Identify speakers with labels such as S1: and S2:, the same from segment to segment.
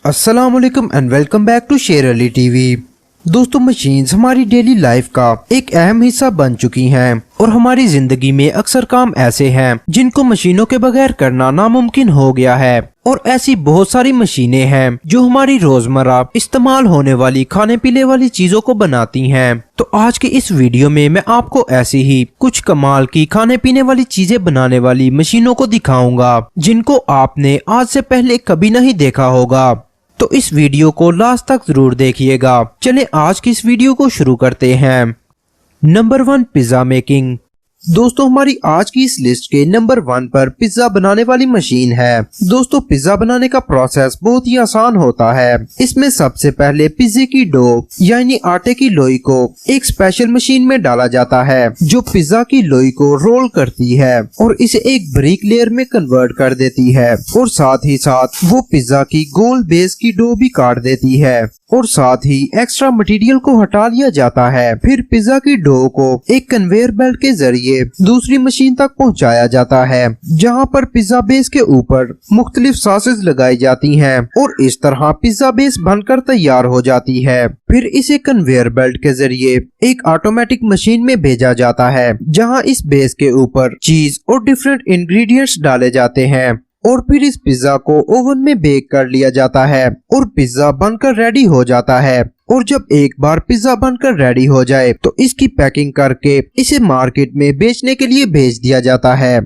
S1: अस्सलामुअलैकुम and welcome back to शेर Ali TV. दोस्तों, मशीन्स हमारी डेली लाइफ का एक अहम हिस्सा बन चुकी हैं और हमारी जिंदगी में अक्सर काम ऐसे हैं जिनको मशीनों के बगैर करना नामुमकिन हो गया है। और ऐसी बहुत सारी मशीनें हैं जो हमारी रोजमर्रा इस्तेमाल होने वाली खाने पीने वाली चीजों को बनाती हैं। तो आज की इस वीडियो में मैं आपको ऐसी ही कुछ कमाल की खाने पीने वाली चीजें बनाने वाली मशीनों को दिखाऊंगा जिनको आपने आज से पहले कभी नहीं देखा होगा। तो इस वीडियो को लास्ट तक जरूर देखिएगा। चलें आज की इस वीडियो को शुरू करते हैं। Number 1, pizza making. दोस्तों, हमारी आज की इस लिस्ट के नंबर 1 पर पिज्जा बनाने वाली मशीन है। दोस्तों, पिज्जा बनाने का प्रोसेस बहुत ही आसान होता है। इसमें सबसे पहले पिज्जे की डो यानी आटे की लोई को एक स्पेशल मशीन में डाला जाता है जो पिज्जा की लोई को रोल करती है और इसे एक बारीक लेयर में कन्वर्ट कर देती है और साथ ही साथ वो पिज्जा की गोल बेस की डो भी काट देती है और साथ ही एक्स्ट्रा मटेरियल को हटा लिया जाता है। फिर पिज्जा की डो को एक कन्वेयर बेल्ट के जरिए दूसरी मशीन तक पहुंचाया जाता है जहां पर पिज्जा बेस के ऊपर मुख्तलिफ सॉसेस लगाई जाती हैं और इस तरह पिज्जा बेस बनकर तैयार हो जाती है। फिर इसे कन्वेयर बेल्ट के जरिए एक ऑटोमेटिक मशीन में भेजा जाता है जहां इस बेस के ऊपर चीज और डिफरेंट इंग्रेडिएंट्स डाले जाते हैं और फिर इस पिज्जा को ओवन में बेक कर लिया जाता है और पिज्जा बनकर रेडी हो जाता है। और जब एक बार पिज्जा बनकर रेडी हो जाए तो इसकी पैकिंग करके इसे मार्केट में बेचने के लिए भेज दिया जाता है।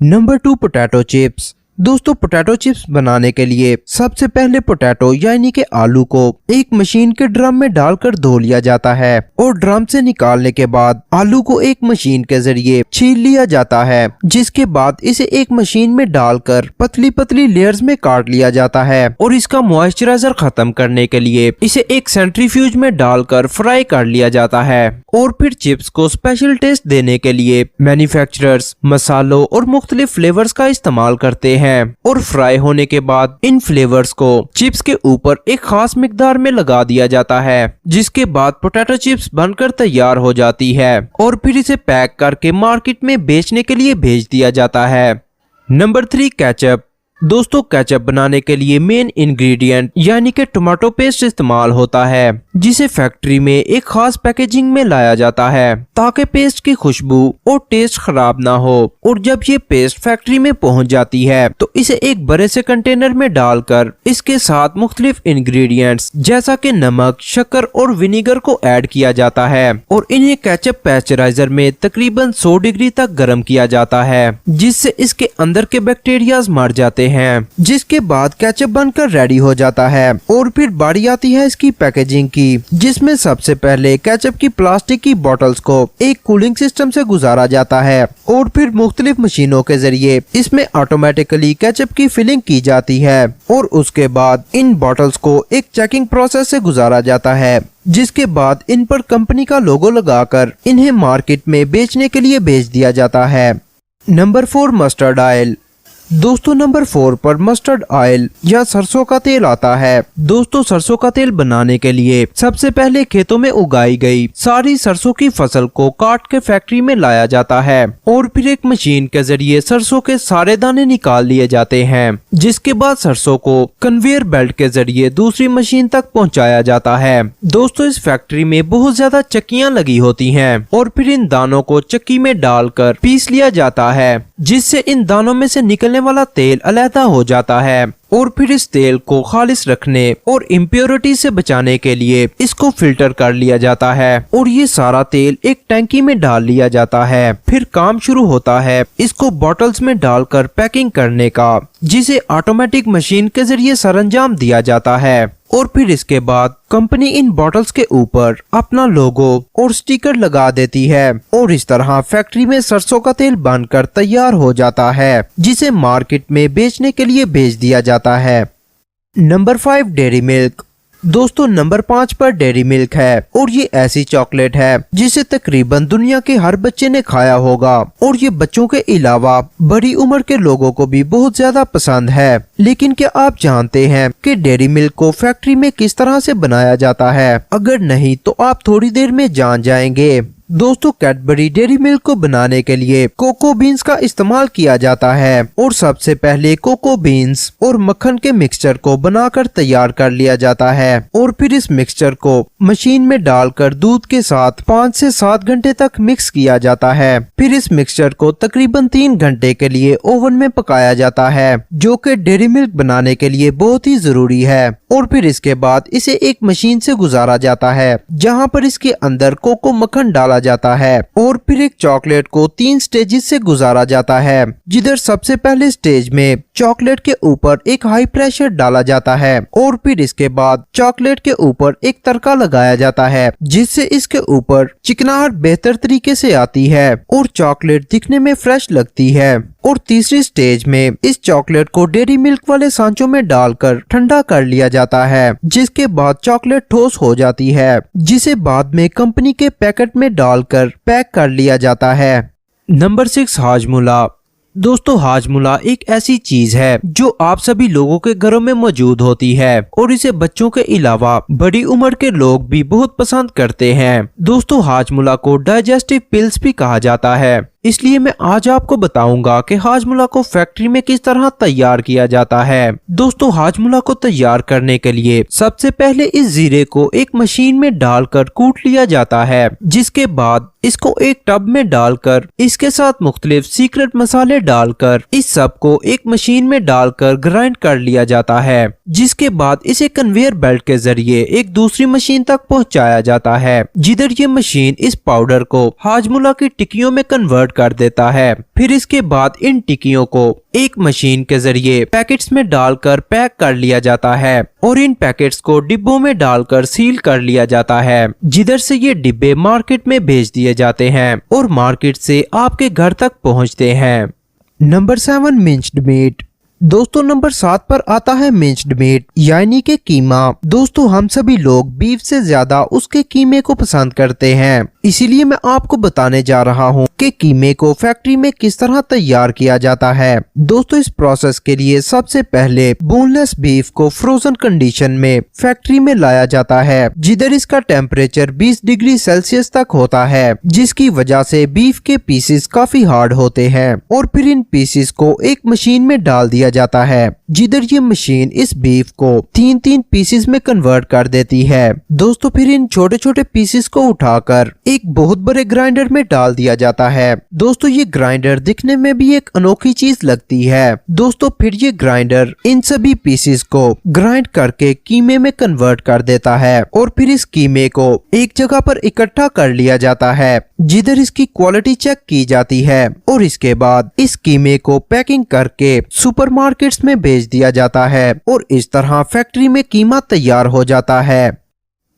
S1: Number 2, potato chips. दोस्तों, पोटैटो चिप्स बनाने के लिए सबसे पहले पोटैटो यानी कि आलू को एक मशीन के ड्रम में डालकर धो लिया जाता है और ड्रम से निकालने के बाद आलू को एक मशीन के जरिए छील लिया जाता है, जिसके बाद इसे एक मशीन में डालकर पतली पतली लेयर्स में काट लिया जाता है और इसका मॉइस्चराइजर खत्म करने के लिए इसे एक सेंट्रीफ्यूज में डालकर फ्राई कर लिया जाता है। और फिर चिप्स को स्पेशल टेस्ट देने के लिए मैन्युफैक्चरर्स मसालों और मुख्तलिफ फ्लेवर्स का इस्तेमाल करते हैं और फ्राई होने के बाद इन फ्लेवर्स को चिप्स के ऊपर एक खास मिकदार में लगा दिया जाता है, जिसके बाद पोटैटो चिप्स बनकर तैयार हो जाती है और फिर इसे पैक करके मार्केट में बेचने के लिए भेज दिया जाता है। Number 3, ketchup. दोस्तों, केचप बनाने के लिए मेन इंग्रेडिएंट यानी कि टोमेटो पेस्ट इस्तेमाल होता है, जिसे फैक्ट्री में एक खास पैकेजिंग में लाया जाता है ताकि पेस्ट की खुशबू और टेस्ट खराब ना हो। और जब ये पेस्ट फैक्ट्री में पहुंच जाती है तो इसे एक बड़े से कंटेनर में डालकर इसके साथ मुख्तलिफ इंग्रेडिएंट्स जैसा कि नमक, शक्कर और विनेगर को ऐड किया जाता है और इन्हें केचप पैस्चराइजर में तकरीबन 100 डिग्री तक गर्म किया जाता है, जिससे इसके अंदर के बैक्टीरियाज मर जाते हैं, जिसके बाद केचप बनकर रेडी हो जाता है। और फिर बारी आती है इसकी पैकेजिंग की, जिसमें सबसे पहले केचप की प्लास्टिक की बोतल्स को एक कूलिंग सिस्टम से गुजारा जाता है और फिर मुख्तलिफ मशीनों के जरिए इसमें ऑटोमेटिकली केचप की फिलिंग की जाती है और उसके बाद इन बोतल्स को एक चेकिंग प्रोसेस से गुजारा जाता है, जिसके बाद इन पर कंपनी का लोगो लगाकर इन्हें मार्केट में बेचने के लिए भेज दिया जाता है। Number 4, mustard oil. दोस्तों, नंबर 4 पर मस्टर्ड ऑयल या सरसों का तेल आता है। दोस्तों, सरसों का तेल बनाने के लिए सबसे पहले खेतों में उगाई गई सारी सरसों की फसल को काट के फैक्ट्री में लाया जाता है और फिर एक मशीन के जरिए सरसों के सारे दाने निकाल लिए जाते हैं, जिसके बाद सरसों को कन्वेयर बेल्ट के जरिए दूसरी मशीन तक पहुँचाया जाता है। दोस्तों, इस फैक्ट्री में बहुत ज्यादा चक्कियाँ लगी होती है और फिर इन दानों को चक्की में डालकर पीस लिया जाता है, जिससे इन दानों में से निकलने वाला तेल अलहदा हो जाता है और फिर इस तेल को खालिस रखने और इम्प्योरिटी से बचाने के लिए इसको फिल्टर कर लिया जाता है और ये सारा तेल एक टैंकी में डाल लिया जाता है। फिर काम शुरू होता है इसको बॉटल्स में डालकर पैकिंग करने का, जिसे ऑटोमेटिक मशीन के जरिए सरंजाम दिया जाता है और फिर इसके बाद कंपनी इन बॉटल्स के ऊपर अपना लोगो और स्टिकर लगा देती है और इस तरह फैक्ट्री में सरसों का तेल बनकर तैयार हो जाता है, जिसे मार्केट में बेचने के लिए भेज दिया जाता है। Number 5, dairy milk. दोस्तों, नंबर 5 पर डेयरी मिल्क है और ये ऐसी चॉकलेट है जिसे तकरीबन दुनिया के हर बच्चे ने खाया होगा और ये बच्चों के अलावा बड़ी उम्र के लोगों को भी बहुत ज्यादा पसंद है। लेकिन क्या आप जानते हैं कि डेयरी मिल्क को फैक्ट्री में किस तरह से बनाया जाता है? अगर नहीं तो आप थोड़ी देर में जान जाएंगे। दोस्तों कैडबरी डेयरी मिल्क को बनाने के लिए कोको बीन्स का इस्तेमाल किया जाता है और सबसे पहले कोको बीन्स और मक्खन के मिक्सचर को बनाकर तैयार कर लिया जाता है और फिर इस मिक्सचर को मशीन में डालकर दूध के साथ 5 से 7 घंटे तक मिक्स किया जाता है। फिर इस मिक्सचर को तकरीबन 3 घंटे के लिए ओवन में पकाया जाता है, जो कि डेयरी मिल्क बनाने के लिए बहुत ही जरूरी है। और फिर इसके बाद इसे एक मशीन से गुजारा जाता है, जहां पर इसके अंदर कोको मक्खन डाला जाता है और फिर एक चॉकलेट को 3 स्टेजेस से गुजारा जाता है, जिधर सबसे पहले स्टेज में चॉकलेट के ऊपर एक हाई प्रेशर डाला जाता है और फिर इसके बाद चॉकलेट के ऊपर एक तड़का लगाया जाता है, जिससे इसके ऊपर चिकनाहट बेहतर तरीके से आती है और चॉकलेट दिखने में फ्रेश लगती है। और तीसरी स्टेज में इस चॉकलेट को डेयरी मिल्क वाले सांचों में डालकर ठंडा कर लिया जाता है, जिसके बाद चॉकलेट ठोस हो जाती है, जिसे बाद में कंपनी के पैकेट में डालकर पैक कर लिया जाता है। नंबर 6 हाजमोला। दोस्तों हाजमोला एक ऐसी चीज है जो आप सभी लोगों के घरों में मौजूद होती है और इसे बच्चों के अलावा बड़ी उम्र के लोग भी बहुत पसंद करते हैं। दोस्तों हाजमोला को डाइजेस्टिव पिल्स भी कहा जाता है, इसलिए मैं आज आपको बताऊंगा कि हाजमोला को फैक्ट्री में किस तरह तैयार किया जाता है। दोस्तों हाजमोला को तैयार करने के लिए सबसे पहले इस जीरे को एक मशीन में डालकर कूट लिया जाता है, जिसके बाद इसको एक टब में डालकर इसके साथ मुख्तलिफ सीक्रेट मसाले डालकर इस सब को एक मशीन में डालकर ग्राइंड कर लिया जाता है, जिसके बाद इसे कन्वेयर बेल्ट के जरिए एक दूसरी मशीन तक पहुंचाया जाता है, जिधर ये मशीन इस पाउडर को हाजमोला की टिक्कियों में कन्वर्ट कर देता है। फिर इसके बाद इन टिक्कियों को एक मशीन के जरिए पैकेट्स में डालकर पैक कर लिया जाता है और इन पैकेट्स को डिब्बों में डालकर सील कर लिया जाता है, जिधर से ये डिब्बे मार्केट में भेज दिए जाते हैं और मार्केट से आपके घर तक पहुंचते हैं। Number 7 minced meat. दोस्तों नंबर 7 पर आता है मिंच्ड मीट यानी कि कीमा। दोस्तों हम सभी लोग बीफ से ज्यादा उसके कीमे को पसंद करते हैं, इसीलिए मैं आपको बताने जा रहा हूँ कि कीमे को फैक्ट्री में किस तरह तैयार किया जाता है। दोस्तों इस प्रोसेस के लिए सबसे पहले बोनलेस बीफ को फ्रोजन कंडीशन में फैक्ट्री में लाया जाता है, जिधर इसका टेम्परेचर 20 डिग्री सेल्सियस तक होता है, जिसकी वजह से बीफ के पीसेस काफी हार्ड होते हैं। और फिर इन पीसेस को एक मशीन में डाल दिया जाता है, जिधर ये मशीन इस बीफ को 3-3 पीसेस में कन्वर्ट कर देती है। दोस्तों फिर इन छोटे छोटे पीसेस को उठाकर एक बहुत बड़े ग्राइंडर में डाल दिया जाता है। दोस्तों ये ग्राइंडर दिखने में भी एक अनोखी चीज लगती है। दोस्तों फिर ये ग्राइंडर इन सभी पीसेस को ग्राइंड करके कीमे में कन्वर्ट कर देता है और फिर इस कीमे को एक जगह पर इकट्ठा कर लिया जाता है, जिधर इसकी क्वालिटी चेक की जाती है और इसके बाद इस कीमे को पैकिंग करके सुपरमार्केट्स में भेज दिया जाता है और इस तरह फैक्ट्री में कीमा तैयार हो जाता है।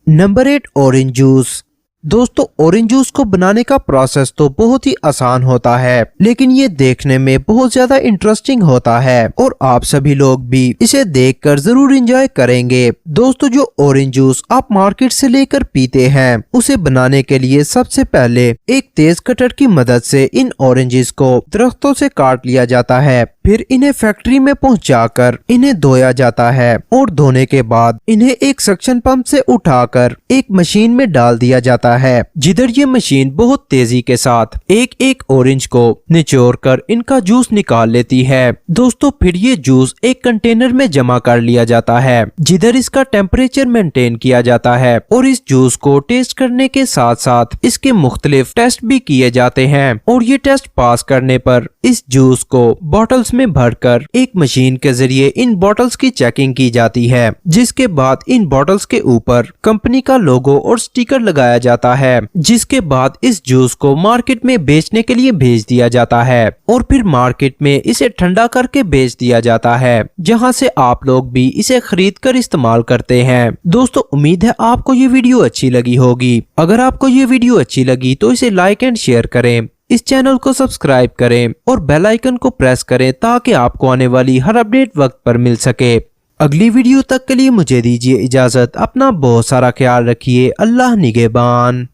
S1: Number 8 orange juice. दोस्तों ऑरेंज जूस को बनाने का प्रोसेस तो बहुत ही आसान होता है, लेकिन ये देखने में बहुत ज्यादा इंटरेस्टिंग होता है और आप सभी लोग भी इसे देखकर जरूर एंजॉय करेंगे। दोस्तों जो ऑरेंज जूस आप मार्केट से लेकर पीते हैं, उसे बनाने के लिए सबसे पहले एक तेज कटर की मदद से इन ऑरेंजेस को दरख्तों से काट लिया जाता है। फिर इन्हें फैक्ट्री में पहुंचाकर इन्हें धोया जाता है और धोने के बाद इन्हें एक सक्शन पंप से उठाकर एक मशीन में डाल दिया जाता है, जिधर ये मशीन बहुत तेजी के साथ एक एक ऑरेंज को निचोड़ कर इनका जूस निकाल लेती है। दोस्तों फिर ये जूस एक कंटेनर में जमा कर लिया जाता है, जिधर इसका टेम्परेचर मेंटेन किया जाता है और इस जूस को टेस्ट करने के साथ साथ इसके मुख्तलिफ टेस्ट भी किए जाते हैं और ये टेस्ट पास करने पर इस जूस को बॉटल्स में भरकर एक मशीन के जरिए इन बॉटल्स की चेकिंग की जाती है, जिसके बाद इन बॉटल्स के ऊपर कंपनी का लोगो और स्टिकर लगाया जाता है, जिसके बाद इस जूस को मार्केट में बेचने के लिए भेज दिया जाता है और फिर मार्केट में इसे ठंडा करके बेच दिया जाता है, जहां से आप लोग भी इसे खरीद कर इस्तेमाल करते हैं। दोस्तों उम्मीद है आपको ये वीडियो अच्छी लगी होगी। अगर आपको ये वीडियो अच्छी लगी तो इसे लाइक एंड शेयर करें, इस चैनल को सब्सक्राइब करें और बेल आइकन को प्रेस करें ताकि आपको आने वाली हर अपडेट वक्त पर मिल सके। अगली वीडियो तक के लिए मुझे दीजिए इजाजत। अपना बहुत सारा ख्याल रखिए। अल्लाह निगहबान।